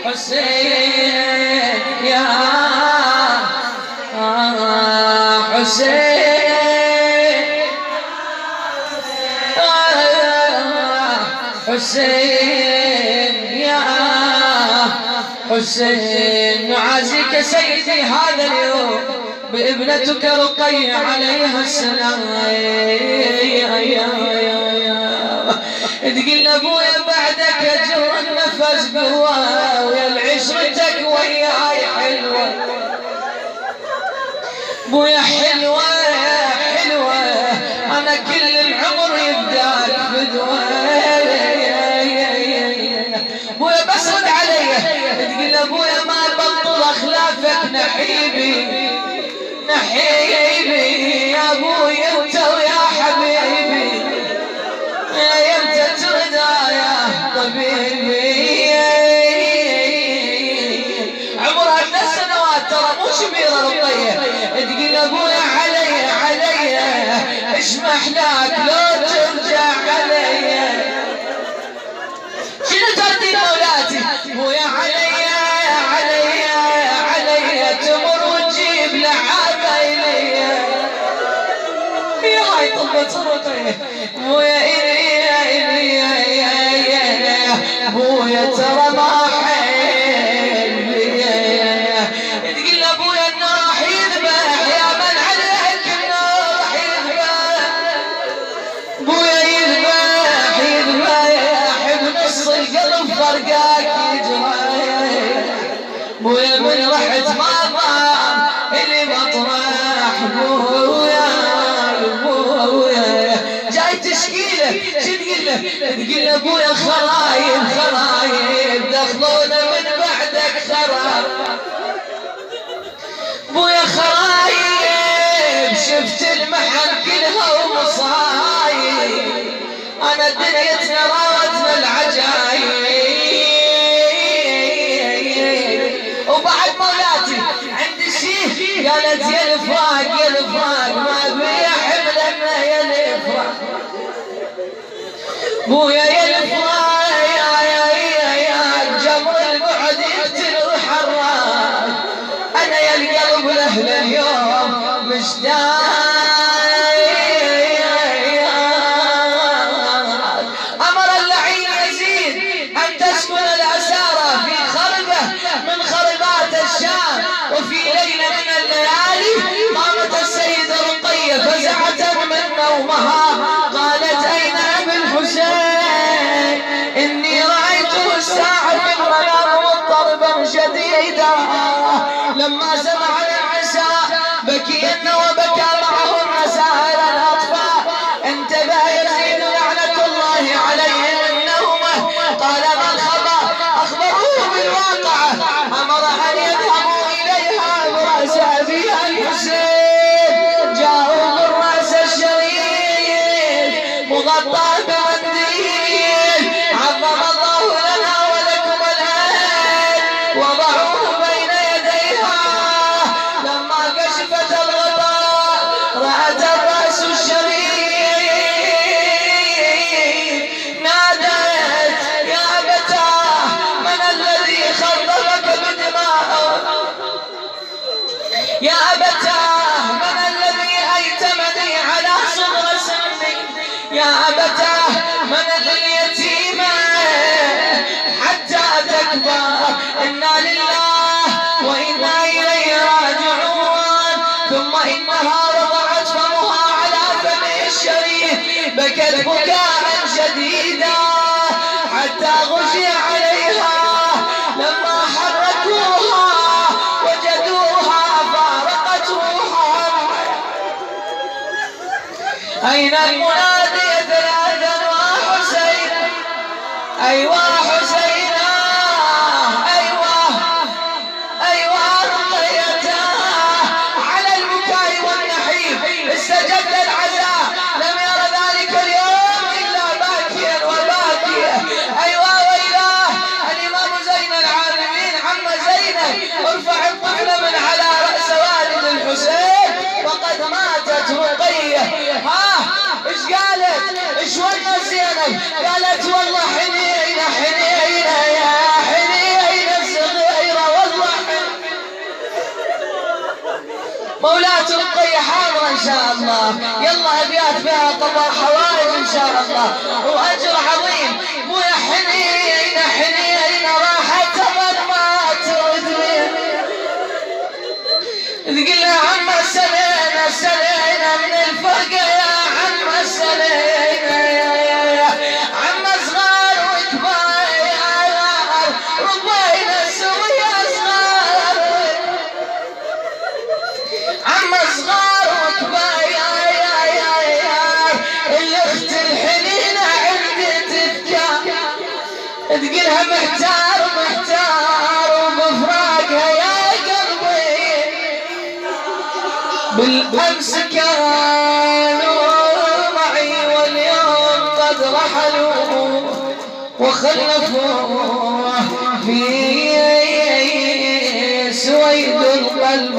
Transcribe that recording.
حسين يا حسين حسين يا حسين نعازيك سيدي هذا اليوم بابنتك رقية عليها السلام. تقول ابويا بعدك اجر النفس قوة ويا عشرتك وياي حلوة بويا حلوة حلوة انا كل العمر يبداك فدوة بويا بس رد علي تقول ابويا ما بطل اخلافك نحيبي نحيبي يا ابويا انت ويا حبيبي يا انت ترضى يا طبيبي. عمرها 3 سنوات ترى مو كبيره رقيه تقول ابويا علي ايش محلاك لو ترجع علي شنو ترتيب مولاتي ابويا علي تمر وتجيب لعابه الي يا هاي طلبت رقيه ابويا ابويا ترى ما حلمي تقول ابويا النوح يذبح يا من عليك النوح يذبح ابويا يذبح يا حب نص القلب فرقاك يجرى ابويا من رحت ما ضاع اللي مطرح ابويا جاي تشكيله شو تقول له تقول ابويا خرايب دخلونا من بعدك خراب ابويا خرايب شفت المحن كلها ومصايب انا دنيتنا راوتنا العجايب وبعد مولاتي عند الشيخ قالت يا الفراق ما بيا حملنا يا الفراق بويا يا الفراق يا جمر البعد يقتل الحراق انا يا القلب لاهل اليوم مشتاق. امر اللعين يزيد ان تسكن الاسارى في خربه من خربات الشام وفي ليله من الليالي قامت السيده رقيه فزعه من نومها قالت اين ابي الحسين اني رايته الساعه في المنام مضطربا شديدا. لما سمع النساء بكين وبكى معهن سائر الاطفال انتبه يزيد لعنه الله عليه من نومه قال ما الخبر اخبروه بالواقعه امر ان يذهبوا اليها براس ابيها الحسين جاءوا بالراس الشريف مغطى بمنديل عظم الله لنا ولكم العين وضعوه بين يديها لما كشفت الغطاء رأت الرأس الشريف نادت يا أبتاه من الذي خضبك بدمائه يا أبتاه من الذي أيتمني على صغر سني يا أبتاه من اليتيم حتى تكبر إنا لله وإنا إليه راجعون. ثم إنها وضعت فمها على فمه الشريف بكت بكاء شديدا حتى غشي عليها لما حركوها وجدوها فارقت روحها. أين المنادي ثلاثا وحسين أيوة حسينا أيوة رقيتا على البكاء والنحيب استجد العزاء لم ير ذلك اليوم إلا باكيا وباكيا. أيوة وإله الإمام زين العابدين عم زينب ارفع الطفل من على رأس والد الحسين وقد ماتت رقية. ايش قالت ايش ولا زينب قالت والله حنينة يا حنينة ان شاء الله. يلا ابيات فيها قضاء حوائج ان شاء الله واجر عظيم. ابويا حنين حنين راحت ظل ما تردني. تقول له عم سلينا سلينا من الفرقه يا عم سلينا يا عم صغار وكبار ربينا سويا صغار عم صغار وكبار الاخت الحنينه عندي تفكر. تقولها محتار محتار وبفراقها يا قلبي بالامس كانوا معي واليوم قد رحلوا وخلفوا في سويد القلب